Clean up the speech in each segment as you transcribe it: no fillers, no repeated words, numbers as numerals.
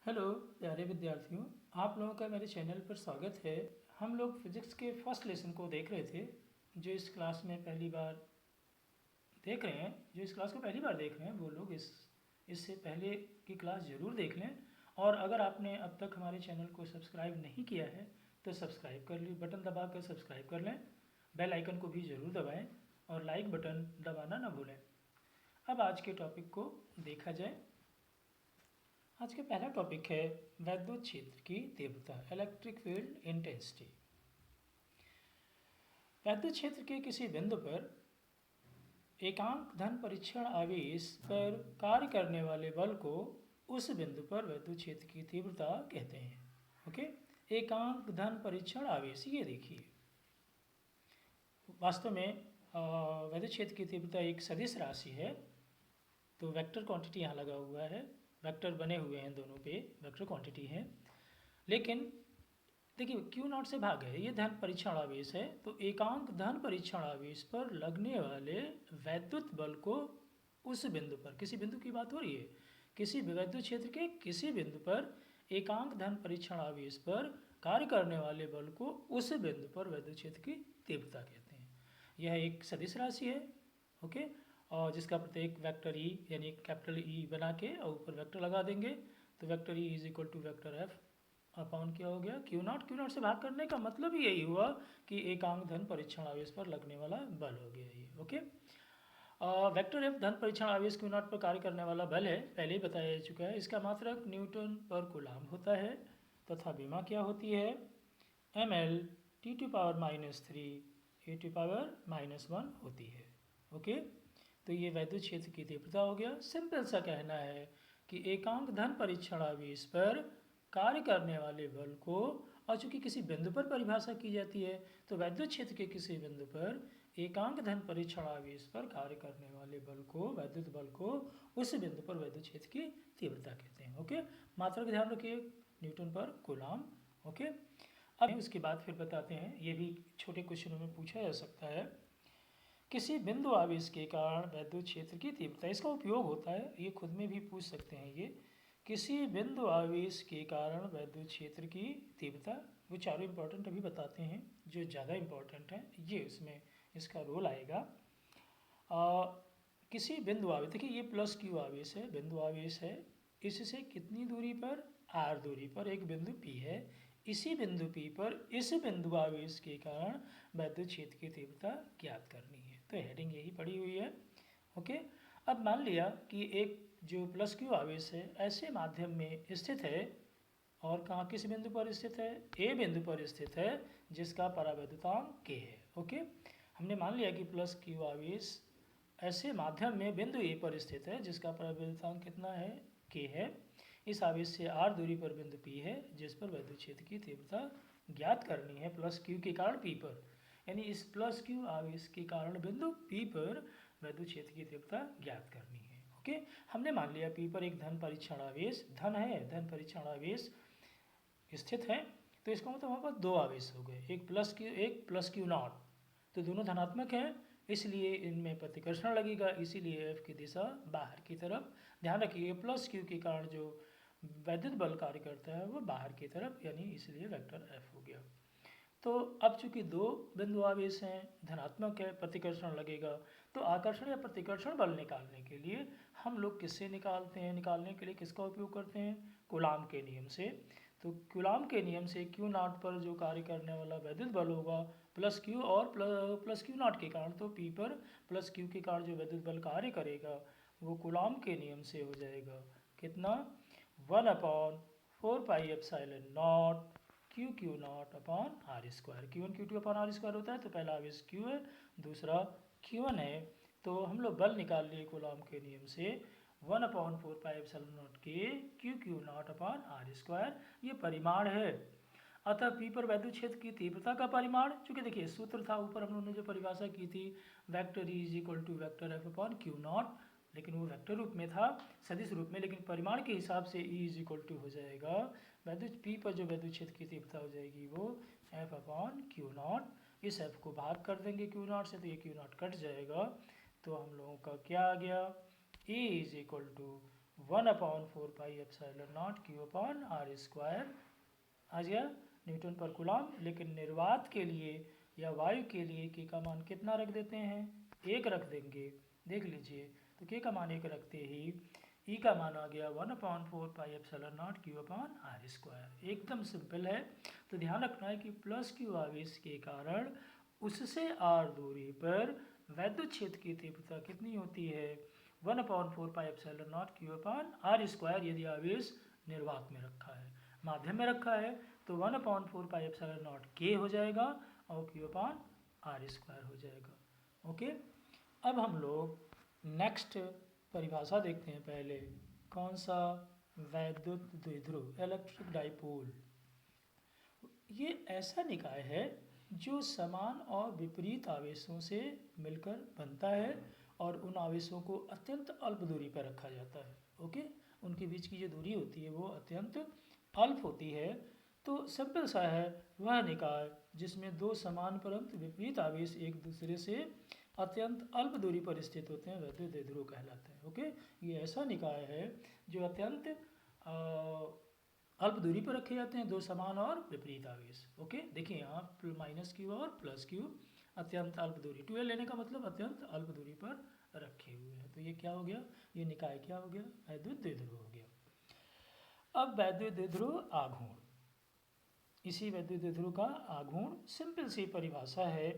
Hello प्यारे विद्यार्थियों, आप लोगों का मेरे चैनल पर स्वागत है। हम लोग फिज़िक्स के फर्स्ट लेसन को देख रहे थे। जो इस क्लास में पहली बार देख रहे हैं, जो इस क्लास को पहली बार देख रहे हैं, वो लोग इससे पहले की क्लास ज़रूर देख लें। और अगर आपने अब तक हमारे चैनल को सब्सक्राइब नहीं किया है तो सब्सक्राइब कर ली, बटन दबा कर सब्सक्राइब कर लें। बेल आइकन को भी ज़रूर दबाएँ और लाइक बटन दबाना ना भूलें। अब आज के टॉपिक को देखा जाए। आज का पहला टॉपिक है वैद्युत क्षेत्र की तीव्रता, इलेक्ट्रिक फील्ड इंटेंसिटी। वैद्युत क्षेत्र के किसी बिंदु पर एकांक धन परीक्षण आवेश पर कार्य करने वाले बल को उस बिंदु पर वैद्युत क्षेत्र की तीव्रता कहते हैं। ओके, एकांक धन परीक्षण आवेश, ये देखिए वास्तव में वैद्युत क्षेत्र की तीव्रता एक सदिश राशि है। तो वेक्टर क्वांटिटी यहाँ लगा हुआ है, वेक्टर बने हुए हैं दोनों पे, वेक्टर क्वांटिटी है। लेकिन देखिए क्यू नॉट से भाग है, ये धन परीक्षण आवेश है। तो एकांक धन परीक्षण आवेश पर लगने वाले वैद्युत बल को उस बिंदु पर, किसी बिंदु की बात हो रही है, किसी वैद्युत क्षेत्र के किसी बिंदु पर एकांक धन परीक्षण आवेश पर कार्य करने वाले बल को उस बिंदु पर वैद्युत क्षेत्र की तीव्रता कहते हैं। यह एक सदिश राशि है। ओके, और जिसका प्रत्येक वेक्टर ई यानी कैपिटल ई बना के और ऊपर वेक्टर लगा देंगे। तो vector E is equal to vector F upon क्या हो गया, क्यू नॉट। क्यू नॉट से भाग करने का मतलब ही यही हुआ कि एकांक धन परीक्षण आवेश पर लगने वाला बल हो गया ये। ओके, वेक्टर एफ धन परीक्षण आवेश क्यू नॉट पर कार्य करने वाला बल है, पहले ही बताया जा चुका है। इसका मात्रक न्यूटन पर कूलाम होता है तथा विमा क्या होती है, M L T to power -3 A to power -1 होती है। ओके, तो ये वैद्युत क्षेत्र की तीव्रता हो गया। सिंपल सा कहना है कि एकांक धन परीक्षण आवेश पर कार्य करने वाले बल को, और चूंकि किसी बिंदु पर परिभाषा की जाती है, तो वैद्युत क्षेत्र के किसी बिंदु पर एकांक धन परीक्षण आवेश पर कार्य करने वाले बल को, वैद्युत बल को, उस बिंदु पर वैद्युत क्षेत्र की तीव्रता कहते हैं। ओके, मात्रा का ध्यान रखिए, न्यूटन पर कूलाम। ओके, अब उसके बाद फिर बताते हैं, ये भी छोटे क्वेश्चनों में पूछा जा सकता है। किसी बिंदु आवेश के कारण वैद्युत क्षेत्र की तीव्रता, इसका उपयोग होता है, ये खुद में भी पूछ सकते हैं। ये किसी बिंदु आवेश के कारण वैद्युत क्षेत्र की तीव्रता, वो चारों इंपॉर्टेंट अभी बताते हैं, जो ज़्यादा इंपॉर्टेंट है ये इसमें इसका रोल आएगा। किसी बिंदु आवेश, देखिए ये प्लस क्यू आवेश है, बिंदु आवेश है। इससे कितनी दूरी पर, आर दूरी पर एक बिंदु पी है। इसी बिंदु पी पर इस बिंदु आवेश के कारण वैद्युत क्षेत्र की तीव्रता ज्ञात करनी है। तो हेडिंग यही पड़ी हुई है। ओके, अब मान लिया कि एक जो प्लस क्यू आवेश है ऐसे माध्यम में स्थित है, और कहाँ, किस बिंदु पर स्थित है, ए बिंदु पर स्थित है, जिसका परावैद्युतांक के है। ओके, हमने मान लिया कि प्लस क्यू आवेश ऐसे माध्यम में बिंदु ए पर स्थित है जिसका परावैद्युतांक कितना है, के है। इस आवेश से आर दूरी पर बिंदु पी है जिस पर वैद्युत क्षेत्र की तीव्रता ज्ञात करनी है प्लस क्यू के कारण पी पर। यानी इस प्लस क्यू आवेश के कारण बिंदु पी पर वैद्युत क्षेत्र की तीव्रता ज्ञात करनी है। ओके, हमने मान लिया पी पर एक धन परीक्षण आवेश, धन है, धन परीक्षण आवेश स्थित है। तो इसका मतलब वहाँ पर दो आवेश हो गए, एक प्लस क्यू नॉट। तो दोनों धनात्मक हैं, इसलिए इनमें प्रतिकर्षण लगेगा, इसीलिए एफ की दिशा बाहर की तरफ। ध्यान रखिए प्लस क्यू के कारण जो वैद्युत बल कार्य करता है वो बाहर की तरफ, यानी इसलिए वेक्टर एफ हो गया। तो अब चूंकि दो बिंदु आवेश हैं, धनात्मक है, प्रतिकर्षण लगेगा, तो आकर्षण या प्रतिकर्षण बल निकालने के लिए हम लोग किससे निकालते हैं, निकालने के लिए किसका उपयोग करते हैं, कूलाम के नियम से। तो कूलाम के नियम से क्यू नॉट पर जो कार्य करने वाला वैद्युत बल होगा प्लस क्यू और प्लस क्यू नॉट के कारण, तो पी पर प्लस क्यू के कारण जो वैद्युत बल कार्य करेगा वो कूलाम के नियम से हो जाएगा कितना, 1/4πε0 q not upon are square. Q1 Q2 upon are square होता है। तो पहला आवेश Q है, दूसरा Q1 है। तो हम लोग बल निकाल लिए कूलाम के नियम से 1/4πε0 के Q not upon are square, ये परिमाण है। अतः P पर वैद्युत क्षेत्र की तीव्रता का परिमाण, चूंकि देखिए सूत्र था ऊपर हम लोगों ने जो परिभाषा की थी, vector E is equal to vector F upon Q naught, लेकिन वो वेक्टर रूप में था, सदिश रूप में, लेकिन परिमाण के हिसाब से E इज इक्वल टू हो जाएगा वैद्युत P पर जो वैद्युत क्षेत्र की तीव्रता हो जाएगी वो एफ अपॉन क्यू नॉट। इस एफ को भाग कर देंगे क्यू नॉट से, तो ये क्यू नॉट कट जाएगा। तो हम लोगों का क्या आ गया, E is equal to 1/4πε0 Q/r²। आ गया न्यूटन पर कूलम। लेकिन निर्वात के लिए या वायु के लिए के का मान कितना रख देते हैं? 1 रख देंगे। देख लीजिए, तो के का मान 1 रखते ही ई का मान आ गया 1/4πε0 Q/r²। एकदम सिंपल है। तो ध्यान रखना है कि प्लस क्यू आवेश के कारण उससे आर दूरी पर वैद्युत क्षेत्र की तीव्रता कितनी होती है? 1/4πε0 Q/r²। यदि आवेश निर्वात में रखा है, माध्यम में रखा है, तो 1/4πε0 K हो जाएगा और Q/r² हो जाएगा। ओके, अब हम लोग नेक्स्ट परिभाषा देखते हैं। पहले कौन सा? वैद्युत द्विध्रुव, इलेक्ट्रिक डाइपोल। ये ऐसा निकाय है जो समान और विपरीत आवेशों से मिलकर बनता है और उन आवेशों को अत्यंत अल्प दूरी पर रखा जाता है। ओके, उनके बीच की जो दूरी होती है वो अत्यंत अल्प होती है। तो सिंपल सा है वह निकाय जिसमें दो समान परंतु विपरीत आवेश एक दूसरे से अत्यंत अल्प दूरी पर स्थित होते हैं, वैद्युत द्विध्रुव कहलाते हैं। ओके, ये ऐसा निकाय है जो अत्यंत अल्प दूरी पर रखे जाते हैं, दो समान और विपरीत आवेश। ओके, देखिए यहाँ -q और +q अत्यंत अल्प दूरी, 12 लेने का मतलब अत्यंत अल्प दूरी पर रखे हुए हैं। तो ये क्या हो गया? ये निकाय क्या हो गया? वैद्युत द्विध्रुव हो गया। अब वैद्युत द्विध्रुव आघूर्ण, इसी वैद्युत द्विध्रुव का आघूर्ण सिंपल सी परिभाषा है,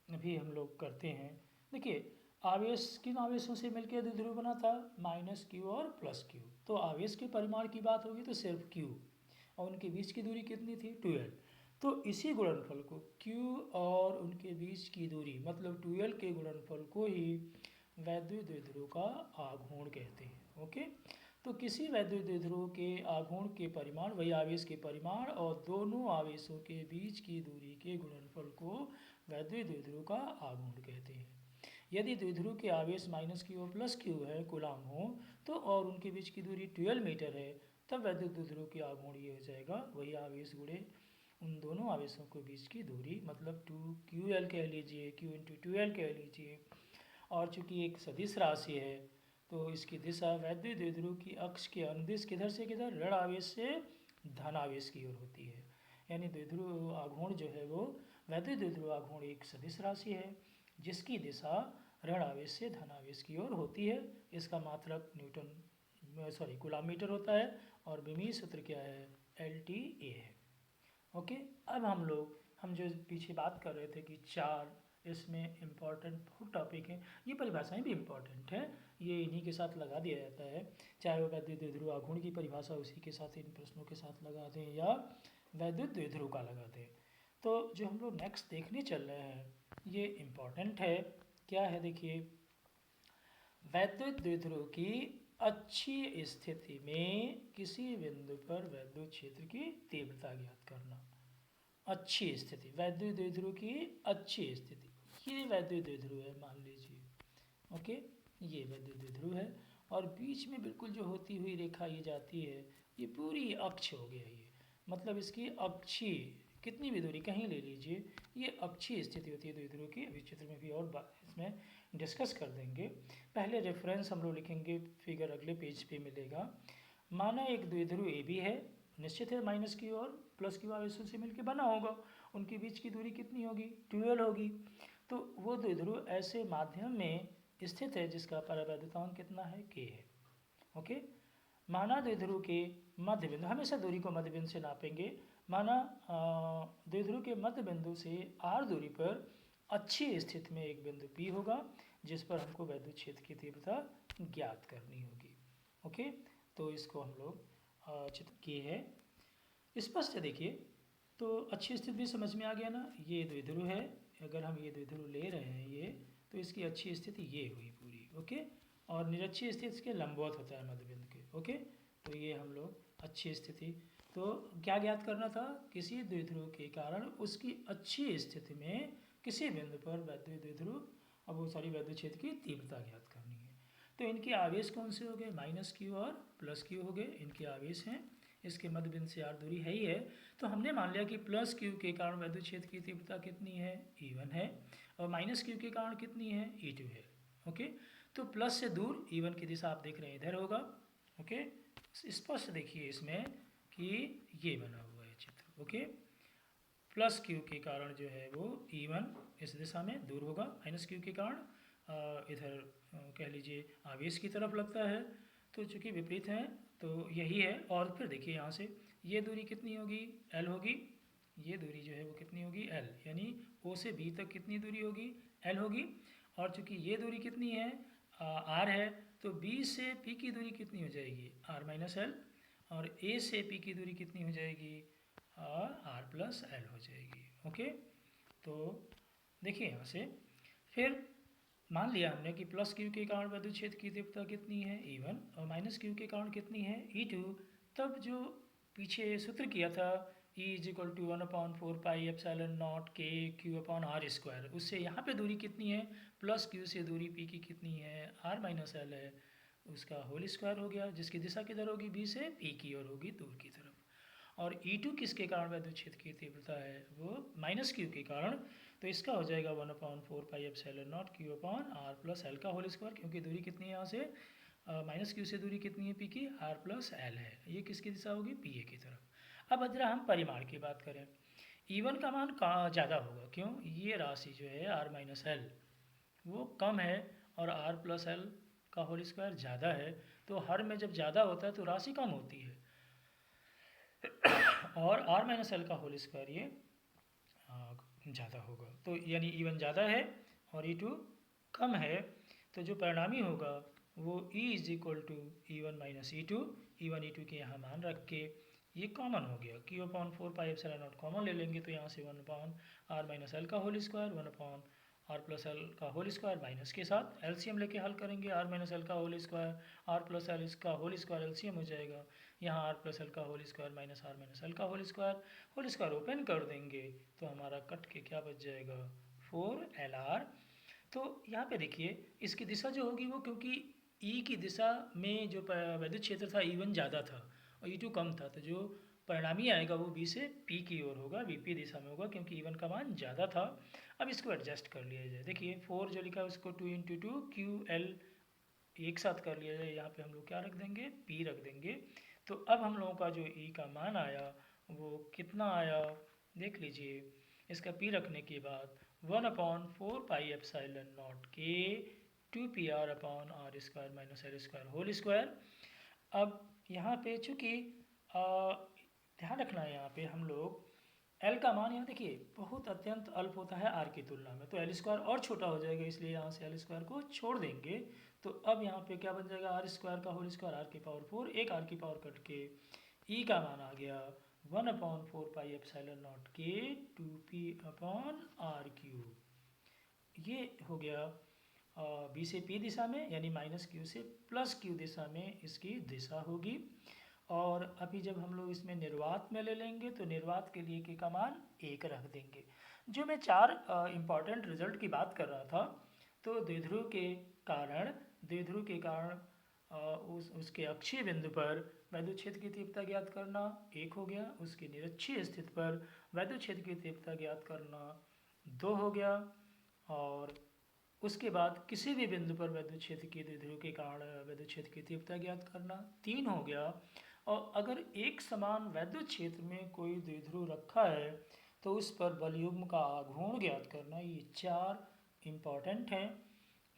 अभी हम लोग करते हैं। देखिए, आवेश किन आवेशों से मिलकर द्विध्रुव बना था? -q और +q। तो आवेश के परिमाण की बात होगी तो सिर्फ q, और उनके बीच की दूरी कितनी थी? 12। तो इसी गुणनफल को q और उनके बीच की दूरी मतलब 12 के गुणनफल को ही वैद्युत द्विध्रुव का आघूर्ण कहते हैं। ओके, तो किसी वैद्युत द्विध्रुव के आघूर्ण के परिमाण, वही आवेश के परिमाण और दोनों आवेशों के बीच की दूरी के गुणनफल को वैद्युत द्विध्रुव का आघूर्ण कहते हैं। यदि द्विध्रुव के आवेश -q और +q है, कूलम हो, तो और उनके बीच की दूरी 12 मीटर है, तब वैद्युत द्विध्रुव की आघूर्ण ये हो जाएगा वही आवेश गुणे उन दोनों आवेशों के बीच की दूरी, मतलब 2ql कह लीजिए, q × 2l कह लीजिए। और चूंकि एक सदिश राशि है तो इसकी दिशा वैद्युत द्विध्रुव की अक्ष के अनुदिश किधर से किधर? ऋण आवेश से धन आवेश की ओर होती है। यानी द्विध्रुव आघूर्ण जो है वो वैद्युत द्विध्रुव आघूर्ण एक सदिश राशि है जिसकी दिशा ऋण आवेश से धन आवेश की ओर होती है। इसका मात्रक कूलम मीटर होता है और विमीय सूत्र क्या है? LTA है। ओके, अब हम जो पीछे बात कर रहे थे कि चार इसमें इम्पॉर्टेंट बहुत टॉपिक हैं, ये परिभाषाएं भी इम्पॉर्टेंट है, ये इन्हीं के साथ लगा दिया जाता है, चाहे वो वैद्युत द्विध्रुव आघूर्ण की परिभाषा उसी के साथ इन प्रश्नों के साथ लगा दें या वैद्युत द्विध्रुव का लगा दें। तो जो हम लोग नेक्स्ट देखने चल रहे हैं ये इम्पॉर्टेंट है। क्या है? देखिए, वैद्युत द्विध्रुव की अच्छी स्थिति में किसी बिंदु पर वैद्युत क्षेत्र की तीव्रता ज्ञात करना। अच्छी स्थिति, वैद्युत द्विध्रुव की अच्छी स्थिति, ये वैद्युत द्विध्रुव है मान लीजिए। ओके, ये वैद्युत द्विध्रुव है और बीच में बिल्कुल जो होती हुई रेखा ये जाती है, ये पूरी अक्ष हो गया। ये मतलब इसकी अक्षीय कितनी भी दूरी कहीं ले लीजिए, ये अक्षीय स्थिति होती है द्विध्रुव की। अभी चित्र में भी और इसमें डिस्कस कर देंगे। पहले रेफरेंस हम लोग लिखेंगे, फिगर अगले पेज पे मिलेगा। माना एक द्विध्रुव ए बी है, निश्चित है -q और +q आवेशों से मिलकर बना होगा, उनके बीच की दूरी कितनी होगी? 12 होगी। तो वो द्विध्रुव ऐसे माध्यम में स्थित है जिसका परावैद्युतांक कितना है? k है। ओके, माना द्विध्रुव के मध्य बिंदु, हमेशा दूरी को मध्य बिंदु से नापेंगे। माना द्विध्रुव के मध्य बिंदु से r दूरी पर अच्छी स्थिति में एक बिंदु P होगा जिस पर हमको वैद्युत क्षेत्र की तीव्रता ज्ञात करनी होगी। ओके, तो इसको हम लोग चित्र किए है। स्पष्ट है, देखिए तो अच्छी स्थिति भी समझ में आ गया ना। ये द्विध्रुव है, अगर हम ये द्विध्रुव ले रहे हैं ये, तो इसकी अच्छी स्थिति ये हुई पूरी। ओके, और निरक्षीय स्थिति इसके लंबवत होता है मध्य बिंदु के। ओके, तो ये हम लोग अच्छी स्थिति, तो क्या ज्ञात करना था? किसी द्विध्रुव के कारण उसकी अच्छी स्थिति में किसी बिंदु पर वैद्युत वैद्युत क्षेत्र की तीव्रता ज्ञात करनी है। तो इनके आवेश कौन से हो गए? -q और +q हो गए, इनके आवेश हैं। इसके मध्य बिंदु से r दूरी है ही है, तो हमने मान लिया कि +q के कारण वैद्युत क्षेत्र की तीव्रता कितनी है? E1 है, और -q के कारण कितनी है? E2 है। ओके, तो प्लस से दूर E1 की दिशा आप देख रहे हैं इधर होगा, ओके, स्पष्ट देखिए इसमें कि ये बना हुआ है चित्र। ओके, प्लस क्यू के कारण जो है वो E1 इस दिशा में दूर होगा, माइनस क्यू के कारण इधर कह लीजिए आवेश की तरफ लगता है। तो चूँकि विपरीत हैं तो यही है। और फिर देखिए यहाँ से ये दूरी कितनी होगी, L होगी। ये दूरी जो है वो कितनी होगी, L, यानी O से B तक कितनी दूरी होगी, L होगी। और चूँकि ये दूरी कितनी है, R है, तो B से P की दूरी कितनी हो जाएगी, R माइनस L। और A से P की दूरी कितनी हो जाएगी, R प्लस L हो जाएगी। ओके, तो देखिए यहाँ से फिर मान लिया हमने कि प्लस क्यू के कारण विद्युत क्षेत्र की तीव्रता कितनी है, E1, और माइनस क्यू के कारण कितनी है, E2। तब जो पीछे सूत्र किया था E इज इक्वल टू 1/4πε0 के क्यू अपॉन आर स्क्वायर, उससे यहाँ पे दूरी कितनी है, प्लस क्यू से दूरी P की कितनी है, R माइनस L है, उसका होल स्क्वायर हो गया, जिसकी दिशा किधर होगी, B से P की ओर होगी, दूर की तरफ। और E2 किसके कारण विद्युत क्षेत्र की तीव्रता है, वो माइनस क्यू के कारण। तो इसका हो जाएगा 1/4πε0 q upon r plus L का होल स्क्वायर, क्योंकि दूरी कितनी है यहाँ से, माइनस क्यू से दूरी कितनी है P की, R प्लस एल है। ये किसकी दिशा होगी, PA की तरफ। अब अगर हम परिमाण की बात करें, E1 का मान कहाँ ज़्यादा होगा, क्यों, ये राशि जो है R माइनस एल वो कम है और R प्लस एल का होल स्क्वायर ज़्यादा है। तो हर में जब ज़्यादा होता है तो राशि कम होती है, और R माइनस एल का होल स्क्वायर ये ज़्यादा होगा। तो यानी E1 ज़्यादा है और E2 कम है। तो जो परिणामी होगा वो E is equal to E1 minus E2, E1 E2 के यहाँ मान रख के ये कॉमन हो गया, Q अपॉन 4πε0 कॉमन ले लेंगे तो यहाँ से 1/R माइनस एल का whole square, 1/R plus L का होल स्क्वायर माइनस के साथ एलसीएम लेके हल करेंगे, R माइनस एल का whole square, R plus L इसका होल स्क्वायर एलसीएम हो जाएगा, यहाँ R प्लस एल का whole square minus R minus L का होल स्क्वायर ओपन कर देंगे तो हमारा कट के क्या बच जाएगा, 4LR। तो यहाँ पे देखिए इसकी दिशा जो होगी वो, क्योंकि E की दिशा में जो विद्युत क्षेत्र था E1 ज़्यादा था और E2 कम था, तो जो परिणामी आएगा वो B से P की ओर होगा, VP दिशा में होगा, क्योंकि E1 का मान ज़्यादा था। अब इसको एडजस्ट कर लिया जाए, देखिए 4 जो लिखा है उसको 2 × 2 QL एक साथ कर लिया जाए, यहाँ पे हम लोग क्या रख देंगे, P रख देंगे। तो अब हम लोगों का जो E का मान आया वो कितना आया, देख लीजिए, इसका P रखने के बाद 1/4πε0 के 2PR upon R square minus L square whole square. अब यहाँ पे चूँकि ध्यान रखना है, यहाँ पे हम लोग L का मान यहाँ देखिए बहुत अत्यंत अल्प होता है R की तुलना में, तो एल स्क्वायर और छोटा हो जाएगा, इसलिए यहाँ से एल स्क्वायर को छोड़ देंगे। तो अब यहाँ पे क्या बन जाएगा, R स्क्वायर का होल स्क्वायर, R की पावर 4, एक R की पावर कट के E का मान आ गया 1/4πε0 के 2P अपॉन R क्यूब। ये हो गया B से P दिशा में, यानी माइनस Q से प्लस Q दिशा में इसकी दिशा होगी। और अभी जब हम लोग इसमें निर्वात में ले लेंगे तो निर्वात के लिए K का मान 1 रख देंगे। जो मैं 4 इम्पॉर्टेंट रिजल्ट की बात कर रहा था, तो द्विध्रुव के कारण उसके अक्षीय बिंदु पर विद्युत क्षेत्र की तीव्रता ज्ञात करना 1 हो गया, उसके निरक्षीय स्थिति पर विद्युत क्षेत्र की तीव्रता ज्ञात करना 2 हो गया, और उसके बाद किसी भी बिंदु पर विद्युत क्षेत्र की द्विध्रुव के कारण विद्युत क्षेत्र की तीव्रता ज्ञात करना 3 हो गया। और अगर एक समान विद्युत क्षेत्र में कोई द्विध्रुव रखा है तो उस पर बलयुग्म का आघूर्ण ज्ञात करना, ये 4 इम्पॉर्टेंट हैं,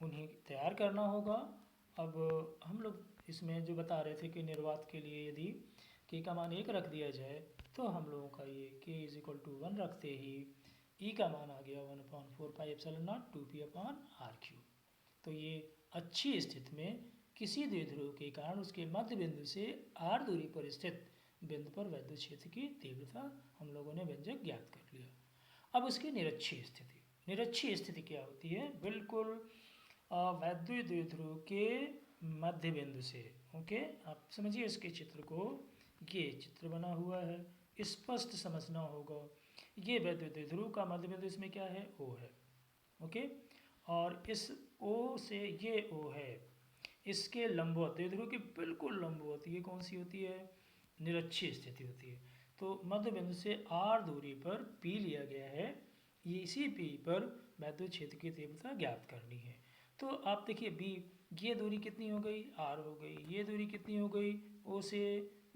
उन्हें तैयार करना होगा। अब हम लोग इसमें जो बता रहे थे कि निर्वात के लिए यदि K का मान 1 रख दिया जाए तो हम लोगों का ये K इज इक्वल टू 1 रखते ही E का मान आ गया 1/4πε0 2P अपॉन R क्यूब। तो ये अच्छी स्थिति में किसी द्विध्रुव के कारण उसके मध्य बिंदु से R दूरी पर स्थित बिंदु पर विद्युत क्षेत्र की तीव्रता हम लोगों ने व्यंजक ज्ञात कर लिया। अब उसकी निरक्षीय स्थिति क्या होती है, बिल्कुल विद्युत द्विध्रुव के मध्य बिंदु से। ओके, आप समझिए इसके चित्र को, ये चित्र बना हुआ है, स्पष्ट समझना होगा। ये विद्युत द्विध्रुव का मध्य बिंदु इसमें क्या है, O है। ओके, और इस O से ये O है, इसके लंबवत, द्विध्रुव के बिल्कुल लंबवत ये कौन सी होती है, निरक्षीय स्थिति होती है। तो मध्य बिंदु से R दूरी पर P लिया गया है, ये इसी P पर विद्युत क्षेत्र की तीव्रता ज्ञात करनी है। तो आप देखिए B ये दूरी कितनी हो गई, r हो गई। ये दूरी कितनी हो गई, o से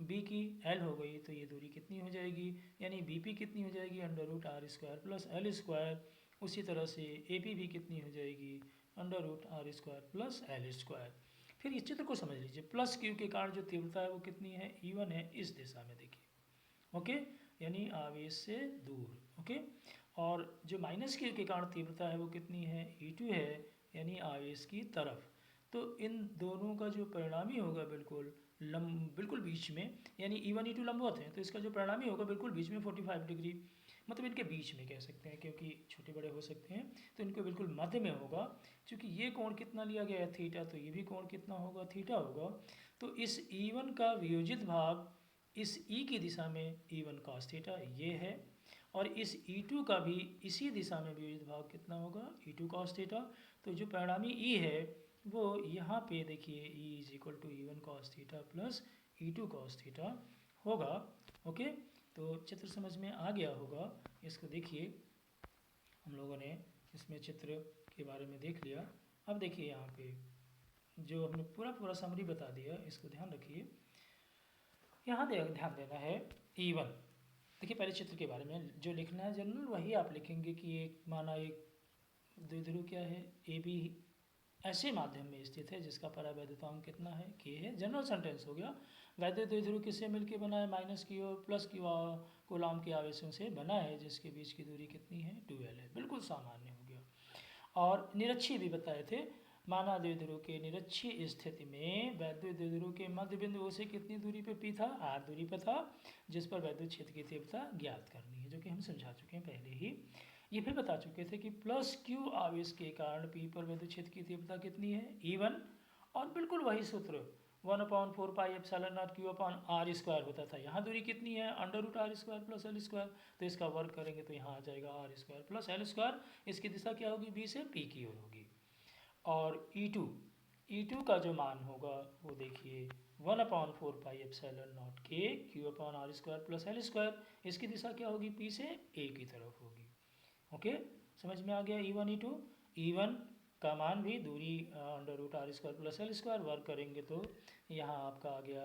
b की l हो गई। तो ये दूरी कितनी हो जाएगी, यानी bp कितनी हो जाएगी, √r² प्लस l²। उसी तरह से AP भी कितनी हो जाएगी, √r² प्लस l²। फिर इस चित्र को समझ लीजिए, प्लस q के कारण जो तीव्रता है वो कितनी है, E1 है, इस दिशा में देखिए, ओके, यानी आवेश से दूर, ओके। और जो माइनस q के कारण तीव्रता है वो कितनी है, E2 है, यानी आवेश की तरफ। तो इन दोनों का जो परिणामी होगा बिल्कुल बीच में, यानी E1 E2 लंबवत है, तो इसका जो परिणामी होगा बिल्कुल बीच में 45 डिग्री, मतलब इनके बीच में कह सकते हैं, क्योंकि छोटे बड़े हो सकते हैं, तो इनको बिल्कुल मध्य में होगा। क्योंकि ये कोण कितना लिया गया है, थीटा, तो ये भी कोण कितना होगा, थीटा होगा। तो इस E1 का वियोजित भाग इस E की दिशा में E1 cos थीटा ये है, और इस E2 का भी इसी दिशा में वियोजित भाग कितना होगा, E2 cos थीटा। तो जो परिणामी E है वो यहाँ पे देखिए, E = E1 cos theta plus E2 cos theta होगा, ओके। तो चित्र समझ में आ गया होगा। इसको देखिए, हम लोगों ने इसमें चित्र के बारे में देख लिया। अब देखिए यहाँ पे जो हमने पूरा समरी बता दिया, इसको ध्यान रखिए। यहाँ ध्यान देना है E1। देखिए पहले चित्र के बारे में जो लिखना है जनरल वही आप लिखेंगे कि एक माना एक द्विध्रुव क्या है, AB ऐसे माध्यम में स्थित है जिसका परावैद्युतांक कितना है, K है। जनरल सेंटेंस हो गया। वैद्युत द्विध्रुव किससे मिलकर बना है, -q और +q कूलाम के आवेशों से बना है, जिसके बीच की दूरी कितनी है, 2l है। बिल्कुल सामान्य हो गया। और निरक्षीय भी बताए थे, माना द्विध्रुव के निरक्षीय स्थिति में वैद्युत द्विध्रुव के मध्य बिंदु से कितनी दूरी पर P था, r दूरी पर था, जिस पर वैद्युत क्षेत्र की तीव्रता ज्ञात करनी है, जो कि हम समझा चुके हैं पहले ही। ये भी बता चुके थे कि +q आवेश के कारण P पर वैद्युत क्षेत्र की तीव्रता कितनी है, E1। और बिल्कुल वही सूत्र 1/4πε0 q/r² होता था। यहाँ दूरी कितनी है, √r² प्लस l²। तो इसका वर्ग करेंगे तो यहाँ आ जाएगा r² प्लस l²। इसकी दिशा क्या होगी, B से P की ओर होगी। और E2 का जो मान होगा वो देखिए 1/4πε0 k q/r² प्लस l²। इसकी दिशा क्या होगी, P से A की तरफ होगी, ओके। समझ में आ गया E1 E2। E1 का मान भी दूरी √r² प्लस l², वर्ग करेंगे तो यहाँ आपका आ गया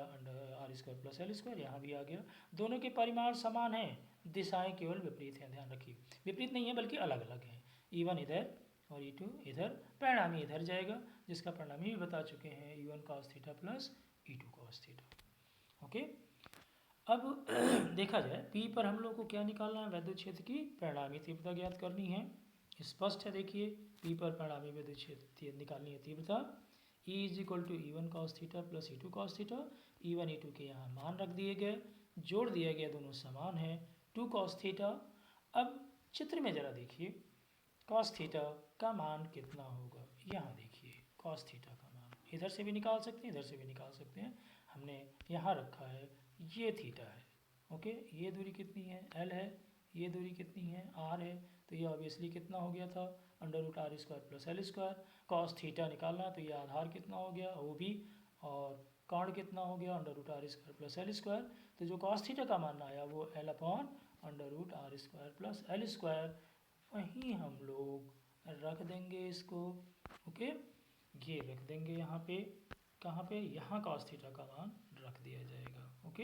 r² प्लस l², यहाँ भी आ गया। दोनों के परिमाण समान हैं, दिशाएं केवल विपरीत हैं, ध्यान रखिए। विपरीत नहीं है बल्कि अलग अलग हैं। E1 इधर और E2 इधर, परिणामी इधर जाएगा, जिसका परिणामी भी बता चुके हैं, E1 cos theta plus E2 cos theta, okay. अब देखा जाए P पर हम लोग को क्या निकालना है, वैद्युत क्षेत्र की परिणामी तीव्रता ज्ञात करनी है। स्पष्ट है, देखिए P पर परिणामी वैद्युत क्षेत्र निकालनी है तीव्रता। E = E1 cos theta plus E2 cos theta. E1 E2 के यहाँ मान रख दिए गए, जोड़ दिया गया, दोनों समान है, 2 cos थीटा। अब चित्र में ज़रा देखिए, cos थीटा का मान कितना होगा, यहाँ देखिए cos थीटा का मान इधर से भी निकाल सकते हैं, इधर से भी निकाल सकते हैं। हमने यहाँ रखा है, ये थीटा है, ओके। ये दूरी कितनी है, l है। ये दूरी कितनी है, r है। तो ये ऑब्वियसली कितना हो गया था, √r² plus l²। cos theta निकालना, तो ये आधार कितना हो गया, OB, और कर्ण कितना हो गया, √r² प्लस l²। तो जो cos थीटा का मान आया वो l/√r² प्लस l²। वहीं हम लोग रख देंगे इसको, ओके। ये रख देंगे यहाँ पे, कहाँ पे, यहाँ cos थीटा का मान रख दिया जाएगा, ओके।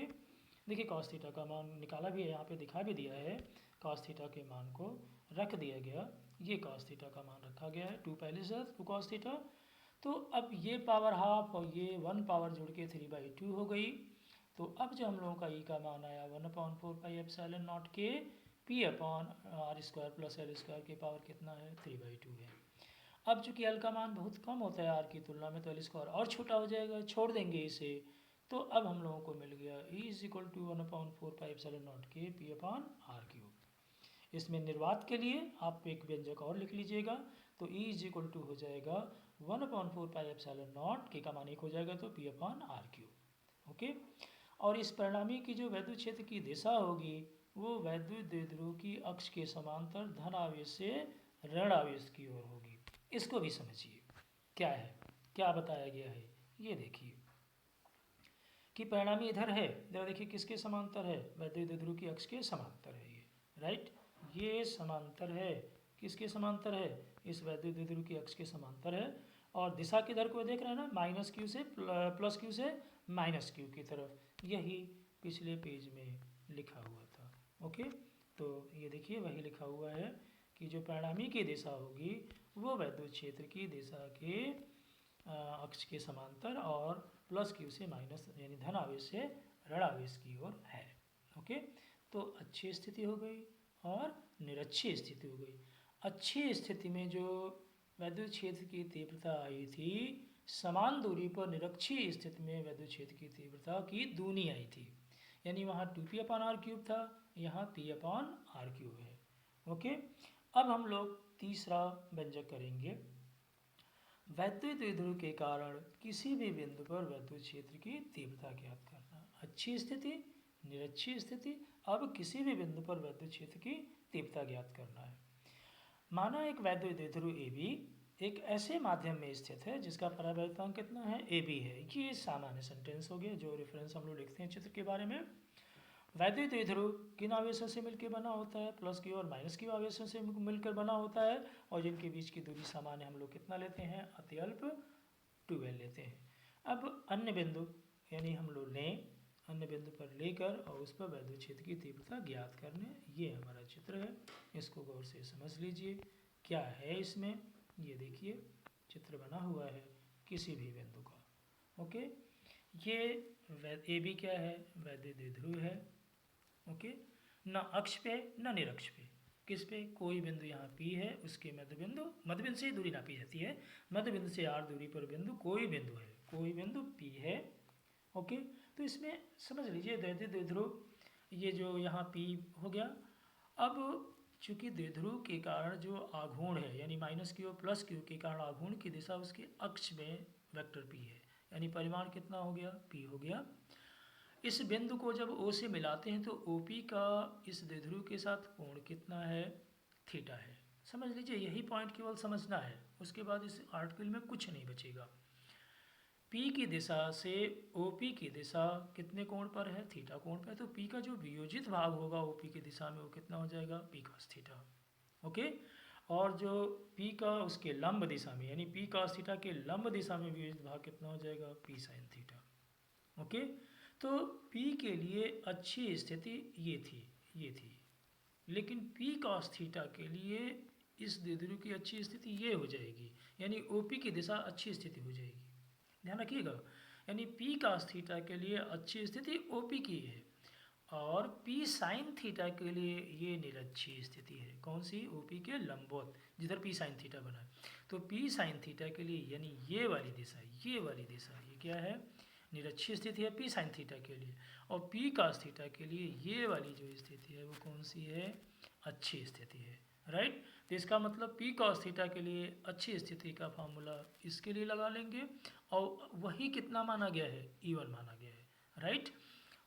देखिए cos थीटा का मान निकाला भी है, यहाँ पे दिखा भी दिया है, cos थीटा के मान को रख दिया गया। ये cos थीटा का मान रखा गया है, 2 पहले से 2 cos थीटा। तो अब ये पावर हाफ और ये 1 पावर जुड़ के 3/2 हो गई। तो अब जो हम लोगों का E का मान आया 1/4πε0 k P/r² प्लस l² के पावर कितना है, 3/2 है। अब चूंकि l का मान बहुत कम होता है r की तुलना में, तो l² और छोटा हो जाएगा, छोड़ देंगे इसे। तो अब हम लोगों को मिल गया E = 1/4πε0 k P/r³। इसमें निर्वात के लिए आप एक व्यंजक और लिख लीजिएगा, तो E = हो जाएगा 1/4πε0, k का मान 1 हो जाएगा, तो P/r³, ओके। और इस परिणामी की जो वैद्युत क्षेत्र की दिशा होगी वो वैद्युत द्विध्रुव की अक्ष के समांतर धन आवेश से ऋण आवेश की ओर होगी। इसको भी समझिए क्या है, क्या बताया गया है। ये देखिए कि परिणामी इधर है, इधर देखिए किसके समांतर है, वैद्युत द्विध्रुव की अक्ष के समांतर है, ये राइट, ये समांतर है, किसके समांतर है, इस वैद्युत द्विध्रुव की अक्ष के समांतर है। और दिशा किधर को देख रहे हैं ना, माइनस क्यू से प्लस क्यू से माइनस क्यू की तरफ। यही पिछले पेज में लिखा हुआ था। ओके, तो ये देखिए वही लिखा हुआ है कि जो परिणामी की दिशा होगी वो वैद्युत क्षेत्र की दिशा के अक्ष के समांतर और प्लस क्यू से माइनस यानी धन आवेश से ऋण आवेश की ओर है। ओके, तो अच्छी स्थिति हो गई और निरक्षी स्थिति हो गई। अच्छी स्थिति में जो वैद्युत क्षेत्र की तीव्रता आई थी, समान दूरी पर निरक्षी स्थिति में वैद्युत क्षेत्र की तीव्रता की दूनी आई थी। यानी वहाँ 2p/r³ था, यहाँ p/r³ है। ओके, अब हम लोग तीसरा व्यंजक करेंगे। वैद्युत द्विध्रुव के कारण किसी भी बिंदु पर वैद्युत क्षेत्र की तीव्रता ज्ञात करना। अच्छी स्थिति, निरक्षी स्थिति, अब किसी भी बिंदु पर वैद्युत क्षेत्र की तीव्रता ज्ञात करना है। माना एक वैद्युत द्विध्रुव AB एक ऐसे माध्यम में स्थित है जिसका परावैद्युतांक कितना है, AB है। ये सामान्य सेंटेंस हो गया जो रेफरेंस हम लोग लिखते हैं चित्र के बारे में। वैद्युत द्विध्रुव किन आवेशों से मिलकर बना होता है, प्लस क्यू और माइनस क्यू आवेशों से मिलकर बना होता है, और जिनके बीच की दूरी सामान्य हम लोग कितना लेते हैं, अत्यल्प 2l लेते हैं। अब अन्य बिंदु यानी हम लोग लें, अन्य बिंदु पर लेकर और उस पर वैद्युत क्षेत्र की तीव्रता ज्ञात करने। ये हमारा चित्र है, इसको गौर से समझ लीजिए क्या है इसमें। ये देखिए चित्र बना हुआ है किसी भी बिंदु का। ओके, ये AB क्या है, वैद्युत द्विध्रुव है। ओके, न अक्ष पे न निरक्ष पे, किस पे, कोई बिंदु यहाँ P है, उसके मध्य बिंदु से ही दूरी नापी जाती है, मध्य बिंदु से r दूरी पर बिंदु कोई बिंदु है, कोई बिंदु P है। ओके, तो इसमें समझ लीजिए वैद्युत द्विध्रुव, ये जो यहाँ P हो गया। अब चूंकि द्विध्रुव के कारण जो आघूर्ण है यानी माइनस क्यू और प्लस क्यू के कारण आघूर्ण की दिशा उसके अक्ष में वेक्टर P है, यानी परिमाण कितना हो गया, P हो गया। इस बिंदु को जब O से मिलाते हैं तो OP का इस द्विध्रुव के साथ कोण कितना है, थीटा है। समझ लीजिए यही पॉइंट केवल समझना है, उसके बाद इस आर्टिकल में कुछ नहीं बचेगा। P की दिशा से OP की दिशा कितने कोण पर है, थीटा कोण पर है, तो P का जो वियोजित भाग होगा OP की दिशा में वो कितना हो जाएगा, P cos थीटा। ओके, और जो P का उसके लंब दिशा में यानी P cos थीटा के लंब दिशा में वियोजित भाग कितना हो जाएगा, P sin थीटा। ओके, तो P के लिए अच्छी स्थिति ये थी, लेकिन P cos थीटा के लिए इस द्विध्रुव की अच्छी स्थिति ये हो जाएगी, यानी OP की दिशा अच्छी स्थिति हो जाएगी। ध्यान रखिएगा, यानी P cos थीटा के लिए अच्छी स्थिति OP की है और P sin थीटा के लिए ये निरक्षी स्थिति है। कौन सी, OP के लंबवत जिधर P sin थीटा बना है। तो P sin थीटा के लिए यानी ये वाली दिशा ये क्या है, निरक्षी स्थिति है P sin थीटा के लिए, और P cos थीटा के लिए ये वाली जो स्थिति है वो कौन सी है, अच्छी स्थिति है। राइट, तो इसका मतलब P cos थीटा के लिए अच्छी स्थिति का फार्मूला इसके लिए लगा लेंगे और वही कितना माना गया है, E1 माना गया है। राइट,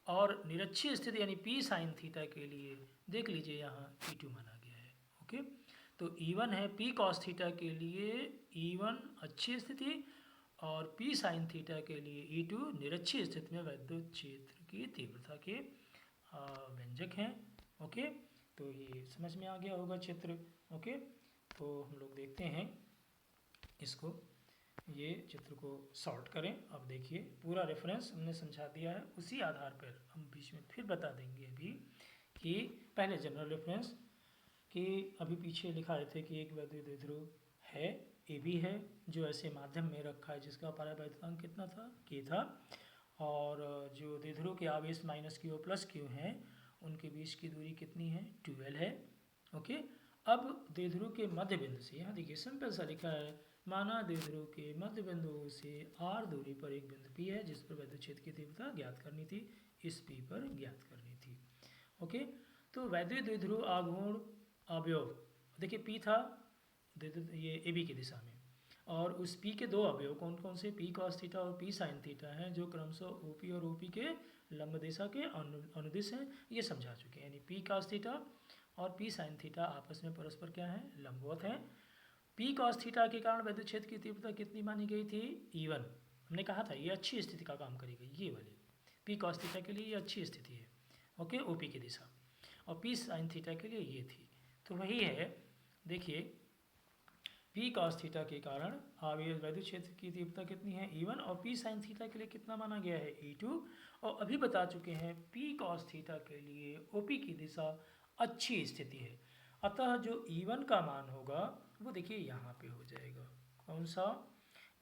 और निरक्षी स्थिति यानी P sin थीटा के लिए देख लीजिए यहाँ E2 माना गया है। ओके, तो E1 है P cos थीटा के लिए E1 अच्छी स्थिति और P sin थीटा के लिए E2 निरक्षी स्थिति में वैद्युत क्षेत्र की तीव्रता के व्यंजक हैं। ओके, तो ये समझ में आ गया होगा चित्र। ओके, तो हम लोग देखते हैं इसको, ये चित्र को सॉर्ट करें। अब देखिए पूरा रेफरेंस हमने समझा दिया है, उसी आधार पर हम बीच में फिर बता देंगे अभी कि पहले जनरल रेफरेंस कि अभी पीछे लिखा थे कि एक वैद्युत द्विध्रुव है AB है जो ऐसे माध्यम में रखा है जिसका परावैद्युतांक कितना था, K था, और जो द्विध्रुव के आवेश माइनस क्यू और प्लस क्यू हैं उनके बीच की दूरी कितनी है, 2l है। ओके, अब द्विध्रुव के मध्य बिंदु से, यहाँ देखिए सिंपल सा लिखा है, माना द्विध्रुव के मध्य बिंदु से r दूरी पर एक बिंदु P है जिस पर वैद्युत क्षेत्र की तीव्रता ज्ञात करनी थी, इस P पर ज्ञात करनी थी। ओके, तो वैद्युत द्विध्रुव आघूर्ण अवयव देखिए P था ये AB की दिशा में, और उस P के दो अवयव कौन कौन से, P cos थीटा और P sin थीटा हैं जो क्रमशः OP और OP के लंब दिशा के अनुदिश हैं। ये समझा चुके हैं, यानी P cos थीटा और P sin थीटा आपस में परस्पर क्या है, लंबवत हैं। P cos थीटा के कारण वैद्युत क्षेत्र की तीव्रता कितनी मानी गई थी, E1। हमने कहा था ये अच्छी स्थिति का काम करेगी, ये वाली P cos थीटा के लिए ये अच्छी स्थिति है। ओके, OP की दिशा, और P sin थीटा के लिए ये थी। तो वही है, देखिए P cos थीटा के कारण आवेश वैद्युत क्षेत्र की तीव्रता कितनी है E1 और P sin थीटा के लिए कितना माना गया है E2 और अभी बता चुके हैं P cos थीटा के लिए OP की दिशा अच्छी स्थिति है। अतः जो E1 का मान होगा वो देखिए यहाँ पे हो जाएगा कौन सा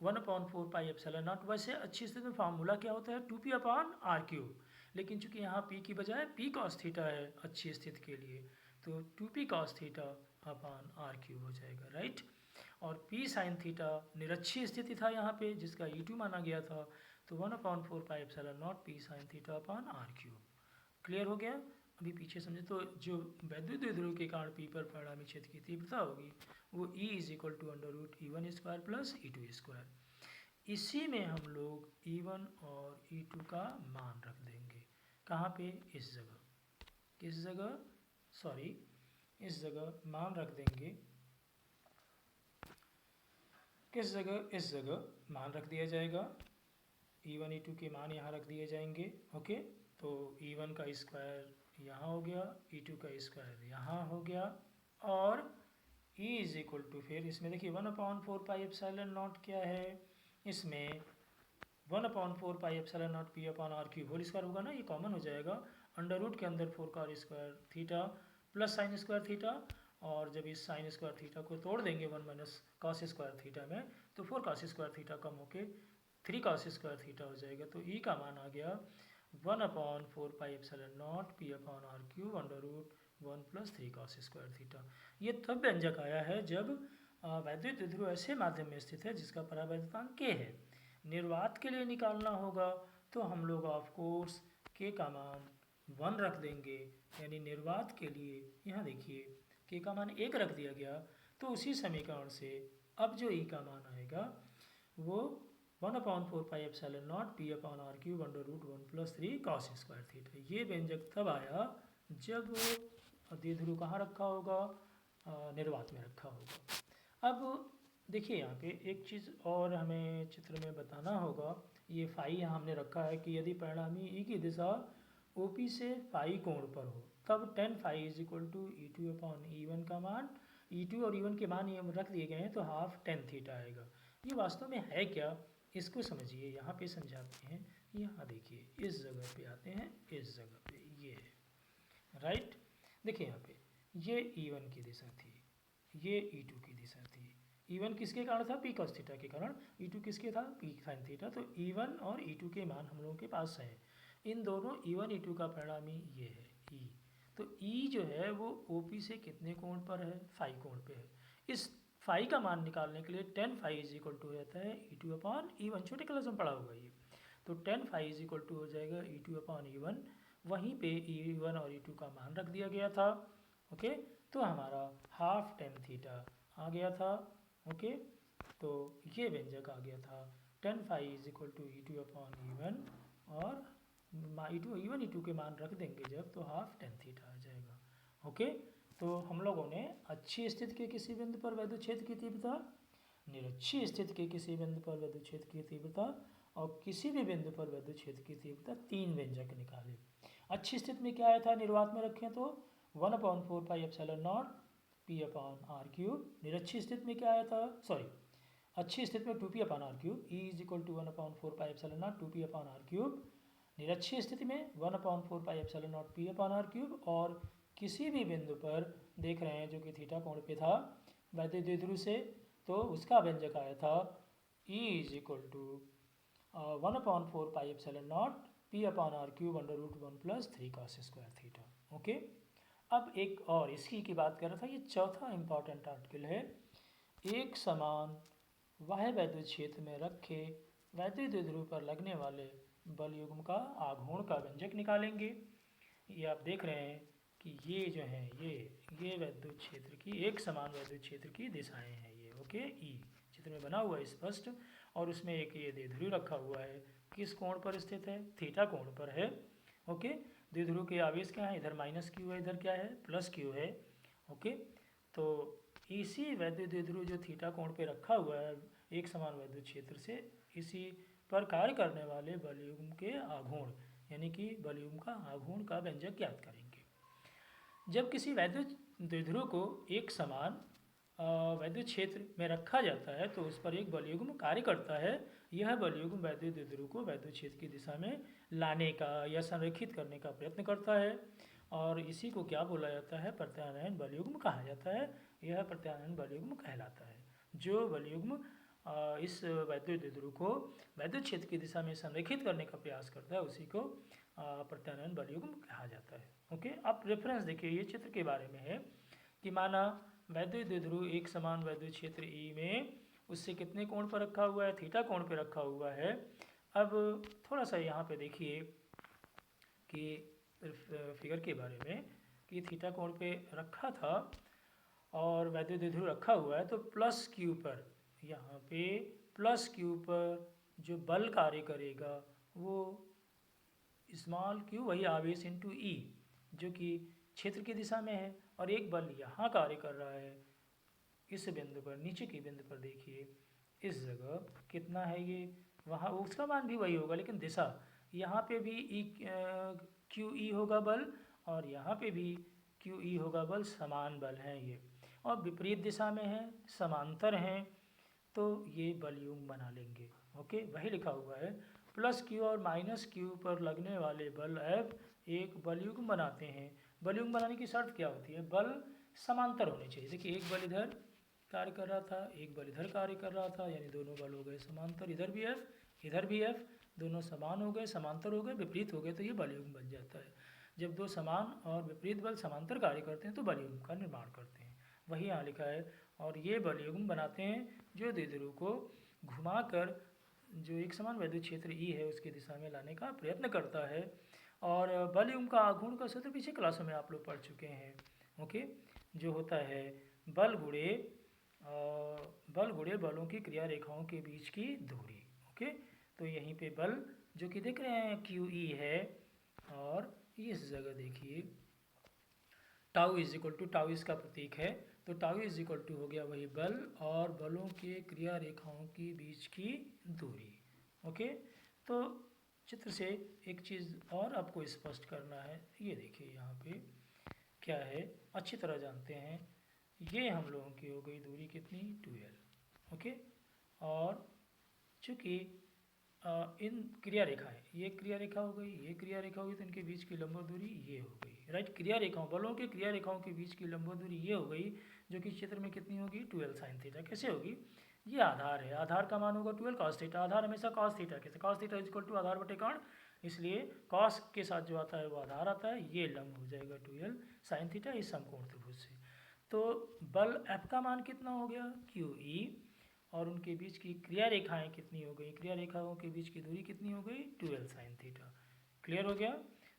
1/4 पाई एप्सिलॉन नॉट। वैसे अच्छी स्थिति में फार्मूला क्या होता है 2p/r³, लेकिन चूंकि यहाँ p की बजाय p cos थीटा है अच्छी स्थिति के लिए तो 2p cos थीटा/r³ हो जाएगा राइट। और p sin थीटा निरक्षीय स्थिति था यहाँ पे जिसका E2 माना गया था तो 1/4 pi epsilon nought p sin थीटा/r³। क्लियर हो गया। अभी पीछे समझे तो जो वैद्युत द्विध्रुव के कारण P पर परिणामी क्षेत्र की तीव्रता होगी वो E = √E1² प्लस E2²। इसी में हम लोग E1 और E2 का मान रख देंगे कहाँ पे इस जगह किस जगह सॉरी इस जगह मान रख देंगे किस जगह इस जगह मान रख दिया जाएगा E1 E2 के मान यहाँ रख दिए जाएंगे ओके। तो E1 का स्क्वायर यहाँ हो गया E2 का स्क्वायर यहाँ हो गया और E = फिर इसमें देखिए 1/4 पाई एप्सिलॉन नॉट क्या है इसमें 1/4 pi epsilon naught p/r³ whole square होगा ना ये कॉमन हो जाएगा अंडर रूट के अंदर 4 cos square theta plus sine square theta और जब इस साइन स्क्वायर थीटा को तोड़ देंगे 1 माइनस कॉस स्क्वायर थीटा में तो 4 cos स्क्वायर थीटा कम होके 3 cos स्क्वायर थीटा हो जाएगा। तो E का मान आ गया 1/4 pi epsilon naught p/r³ under root 1 plus 3 cos square theta. ये तब व्यंजक आया है जब वैद्युत द्विध्रुव ऐसे माध्यम में स्थित है जिसका परावैद्युतांक k है। निर्वात के लिए निकालना होगा तो हम लोग ऑफ कोर्स k का मान 1 रख देंगे यानी निर्वात के लिए यहाँ देखिए k का मान 1 रख दिया गया तो उसी समीकरण से अब जो E का मान आएगा वो 1/4 pi epsilon naught p/r³ under root 1 plus 3 cos square theta. ये व्यंजक तब आया जब द्विध्रुव कहाँ रखा होगा निर्वात में रखा होगा। अब देखिए यहाँ पे एक चीज़ और हमें चित्र में बताना होगा ये फाई यहाँ हमने रखा है कि यदि परिणामी E की दिशा OP से फाई कोण पर हो तब tan phi = E2/E1 का मान E2 और E1 के मान ये रख दिए गए हैं तो हाफ tan थीटा आएगा। ये वास्तव में है क्या इसको समझिए यहाँ पे समझाते हैं। यहाँ देखिए इस जगह पे आते हैं इस जगह पे ये है राइट। देखिए यहाँ पे ये E1 की दिशा थी ये E2 की दिशा थी। E1 किसके कारण था p cos थीटा के कारण E2 किसके था p sin थीटा। तो E1 और E2 के मान हम लोगों के पास हैं। इन दोनों E1 E2 का परिणामी ये है E। तो E जो है वो OP से कितने कोण पर है फाई कोण पे है। इस फाई का मान निकालने के लिए tan phi = हो जाता है E2/E1 छोटे क्लास में पढ़ा होगा ये। तो tan phi = हो जाएगा E2/E1 वहीं पे E1 और E2 का मान रख दिया गया था ओके। तो हमारा हाफ tan थीटा आ गया था ओके। तो ये व्यंजक आ गया था tan phi = E2/E1 और E1 E2 के मान रख देंगे जब तो हाफ tan थीटा आ जाएगा ओके। तो हम लोगों ने अच्छी स्थिति के किसी बिंदु पर वैद्युत क्षेत्र की तीव्रता निरक्षीय स्थिति के किसी बिंदु पर वैद्युत क्षेत्र की तीव्रता और किसी भी बिंदु पर वैद्युत क्षेत्र की तीव्रता 3 व्यंजक निकाले। अच्छी स्थिति में क्या आया था निर्वात में रखें तो 1/4 पाई एप्सिलॉन नॉट p/r³। निरक्षीय स्थिति में क्या आया था सॉरी अच्छी स्थिति में 2p/r³। E = 1/4 pi epsilon not 2p/r³। निरक्षीय स्थिति में 1/4 पाई एप्सिलॉन नॉट p/r³ और किसी भी बिंदु पर देख रहे हैं जो कि थीटा कोण पे था वैद्युत द्विध्रुव से तो उसका व्यंजक आया था E = 1/4 pi epsilon naught p/r³ under root 1 plus 3 cos square theta okay. अब एक और इसी की बात कर रहा था ये चौथा इंपॉर्टेंट आर्टिकल है। एक समान बाह्य वैद्युत क्षेत्र में रखे वैद्युत द्विध्रुव पर लगने वाले बल युग्म का आघूर्ण का व्यंजक निकालेंगे। ये आप देख रहे हैं कि ये जो है ये वैद्युत क्षेत्र की एक समान वैद्युत क्षेत्र की दिशाएं हैं ये ओके। ई चित्र में बना हुआ है स्पष्ट और उसमें एक ये द्विध्रुव रखा हुआ है किस कोण पर स्थित है थीटा कोण पर है ओके। द्विध्रुव के आवेश क्या है इधर -q है इधर क्या है +q है ओके। तो इसी वैद्युत द्विध्रुव जो थीटा कोण पे रखा हुआ है एक समान वैद्युत क्षेत्र से इसी पर कार्य करने वाले बलयुग्म के आघूर्ण यानी कि बलयुग्म का आघूर्ण का व्यंजक ज्ञात करेंगे। जब किसी वैद्युत द्विध्रुव को एक समान वैद्युत क्षेत्र में रखा जाता है तो उस पर एक बलयुग्म कार्य करता है। यह बलयुग्म वैद्युत द्विध्रुव को वैद्युत क्षेत्र की दिशा में लाने का या संरेखित करने का प्रयत्न करता है और इसी को क्या बोला जाता है, प्रत्यानयन बलयुग्म कहा जाता है। यह प्रत्यानयन बलयुग्म कहलाता है। जो बलयुग्म इस वैद्युत द्विध्रुव को वैद्युत क्षेत्र की दिशा में संरेखित करने का प्रयास करता है उसी को प्रत्यानयन बलयुग्म कहा जाता है। ओके, आप रेफरेंस देखिए, ये चित्र के बारे में है कि माना वैद्युत द्विध्रुव एक समान वैद्युत क्षेत्र ई में उससे कितने कोण पर रखा हुआ है, थीटा कोण पर रखा हुआ है। अब थोड़ा सा यहाँ पे देखिए कि फिगर के बारे में कि थीटा कोण पे रखा था और वैद्युत द्विध्रुव रखा हुआ है तो प्लस क्यू पर, यहाँ पे प्लस क्यू पर जो बल कार्य करेगा वो स्मॉल क्यू वही आवेश इंटू ई जो कि क्षेत्र की दिशा में है, और एक बल यहाँ कार्य कर रहा है इस बिंदु पर, नीचे की बिंदु पर देखिए इस जगह कितना है ये, वहाँ उसका मान भी वही होगा लेकिन दिशा, यहाँ पे भी ई क्यू ई होगा बल और यहाँ पे भी क्यू ई होगा बल, समान बल हैं ये और विपरीत दिशा में हैं, समांतर हैं, तो ये बलयुग्म बना लेंगे। ओके, वही लिखा हुआ है प्लस क्यू और माइनस क्यू पर लगने वाले बल F एक बलयुग्म बनाते हैं। बलयुग्म बनाने की शर्त क्या होती है, बल समांतर होने चाहिए। देखिए एक बल इधर कार्य कर रहा था, एक बल इधर कार्य कर रहा था, यानी दोनों बल हो गए समांतर, इधर भी F इधर भी F, दोनों समान हो गए, समांतर हो गए, विपरीत हो गए तो ये बलयुग्म बन जाता है। जब दो समान और विपरीत बल समांतर कार्य करते हैं तो बलयुग्म का निर्माण करते हैं, वही यहाँ लिखा है। और ये बलयुग्म बनाते हैं जो द्विध्रुव को घुमाकर जो एक समान वैद्युत क्षेत्र ई है उसकी दिशा में लाने का प्रयत्न करता है। और बलयुग्म का आघूर्ण का सूत्र पीछे क्लासों में आप लोग पढ़ चुके हैं। ओके, जो होता है बल गुणे बलों की क्रिया रेखाओं के बीच की दूरी। ओके, तो यहीं पे बल जो कि देख रहे हैं क्यू ई है और इस जगह देखिए tau is equal to, tau इसका प्रतीक है तो टाउ इज इक्वल टू हो गया वही बल और बलों के क्रिया रेखाओं के बीच की दूरी। ओके, तो चित्र से एक चीज़ और आपको स्पष्ट करना है, ये देखिए यहाँ पे क्या है, अच्छी तरह जानते हैं। ये हम लोगों की हो गई दूरी कितनी, 12। ओके, और चूँकि इन क्रिया रेखाएं, ये क्रिया रेखा हो गई, ये क्रिया रेखा हो गई, तो इनके बीच की लंबवत दूरी ये हो गई। राइट, क्रिया रेखाओं, बलों के क्रिया रेखाओं के बीच की लंबवत दूरी ये हो गई जो कि क्षेत्र में कितनी होगी, 12 साइन थीटा। कैसे होगी, ये आधार है, आधार का मान होगा 12 कॉस थीटा, आधार हमेशा कॉस थीटा, कैसे cos theta is equal to आधार बटे कर्ण, इसलिए कॉस के साथ जो आता है वो आधार आता है, ये लंब हो जाएगा 12 साइन थीटा इस समकोण त्रिभुज से। तो बल F का मान कितना हो गया, क्यू ई, और उनके बीच की क्रिया रेखाएं कितनी हो गई, क्रिया रेखाओं के बीच की दूरी कितनी हो गई, 12 साइन थीटा। क्लियर हो गया,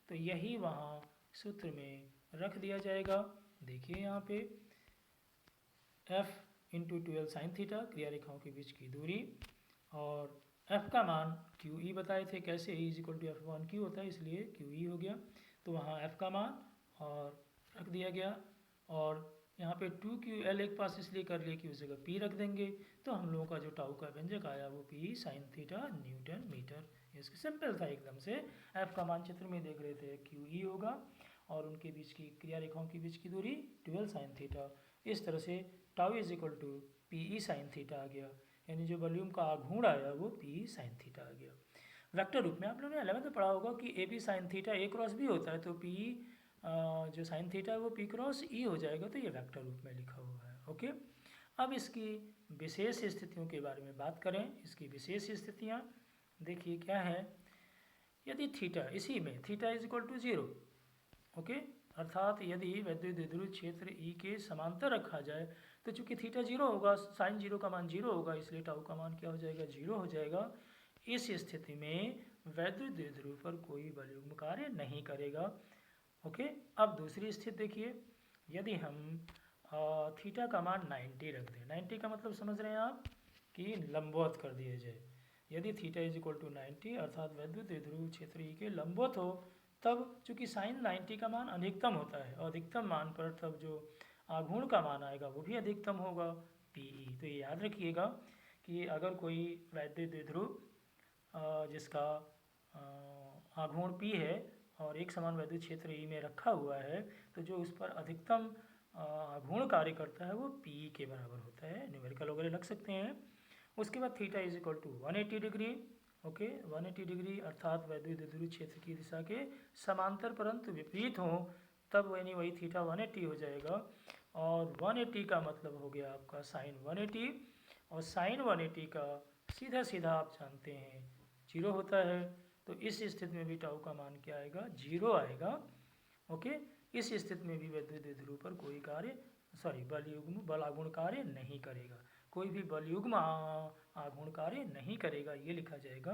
तो यही वहाँ सूत्र में रख दिया जाएगा। देखिए यहाँ पे F इंटू 12 साइन थीटा क्रिया रेखाओं के बीच की दूरी, और F का मान क्यू ई बताए थे, कैसे E is equal to F1 Q होता है इसलिए क्यू ई हो गया, तो वहाँ F का मान और रख दिया गया। और यहाँ पे 2QL एक पास इसलिए कर लिए कि उस जगह P रख देंगे, तो हम लोगों का जो टाउ का व्यंजक आया वो P sine theta newton metre. इसका सिंपल था एकदम से। F का मानचित्र में देख रहे थे QE होगा और उनके बीच की क्रिया रेखाओं के बीच की दूरी 12 साइन थीटा। इस तरह से tau is equal to PE sine theta आ गया, यानी जो वॉल्यूम का आघूर्ण आया वो PE साइन थीटा आ गया। वेक्टर रूप में आप लोगों ने 11th में पढ़ा होगा कि AB sine theta A cross B होता है, तो PE जो साइन थीटा है वो P क्रॉस E हो जाएगा, तो ये वेक्टर रूप में लिखा हुआ है। ओके, अब इसकी विशेष स्थितियों के बारे में बात करें। इसकी विशेष स्थितियाँ देखिए क्या है, यदि थीटा इसी में theta is equal to 0, okay, अर्थात यदि वैद्युत द्विध्रुव क्षेत्र ई के समांतर रखा जाए तो चूंकि थीटा 0 होगा, साइन 0 का मान 0 होगा, इसलिए टाउ का मान क्या हो जाएगा, 0 हो जाएगा। इस स्थिति में वैद्युत द्विध्रुव पर कोई बलयुग्म कार्य नहीं करेगा। ओके, अब दूसरी स्थिति देखिए, यदि हम थीटा का मान 90 रख दें, 90 का मतलब समझ रहे हैं आप कि लंबवत कर दिया जाए। यदि थीटा इज इक्वल टू 90 अर्थात वैद्युत द्विध्रुव क्षेत्र ई के लंबवत हो, तब चूंकि साइन 90 का मान अधिकतम होता है और अधिकतम मान पर तब जो आघूर्ण का मान आएगा वो भी अधिकतम होगा, PE। तो ये याद रखिएगा कि अगर कोई वैद्युत द्विध्रुव जिसका आघूर्ण P है और एक समान वैद्युत क्षेत्र ई में रखा हुआ है, तो जो उस पर अधिकतम आघूर्ण कार्य करता है वो पी के बराबर होता है। न्यूमेरिकल वगैरह लग सकते हैं। उसके बाद theta is equal to 180 degree. Okay, 180 degree अर्थात वैद्युत ध्रुवीय क्षेत्र की दिशा के समांतर परंतु विपरीत हो, तब यानी वही थीटा 180 हो जाएगा। और 180 का मतलब हो गया आपका साइन 180, और साइन 180 का सीधा सीधा आप जानते हैं 0 होता है। तो इस स्थिति में भी टाउ का मान क्या आएगा, 0 आएगा। ओके, इस स्थिति में भी वैद्युत ध्रुव पर कोई कार्य बल आघूर्ण कार्य नहीं करेगा, कोई भी बलयुग्म आघूर्ण कार्य नहीं करेगा, ये लिखा जाएगा।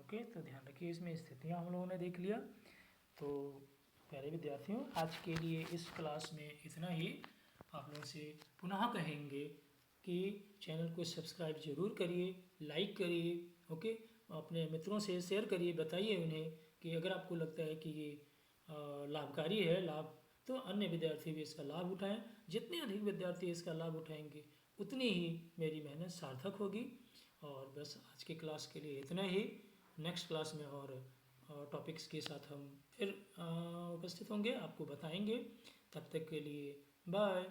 ओके, तो ध्यान रखिए, इसमें स्थितियाँ हम लोगों ने देख लिया। तो प्यारे विद्यार्थियों, आज के लिए इस क्लास में इतना ही। आप लोगों से पुनः कहेंगे कि चैनल को सब्सक्राइब जरूर करिए, लाइक करिए। ओके, अपने मित्रों से शेयर करिए, बताइए उन्हें कि अगर आपको लगता है कि ये लाभकारी है लाभ, तो अन्य विद्यार्थी भी इसका लाभ उठाएं। जितने अधिक विद्यार्थी इसका लाभ उठाएंगे उतनी ही मेरी मेहनत सार्थक होगी। और बस आज के क्लास के लिए इतना ही। नेक्स्ट क्लास में और टॉपिक्स के साथ हम फिर उपस्थित होंगे, आपको बताएंगे। तब तक के लिए बाय।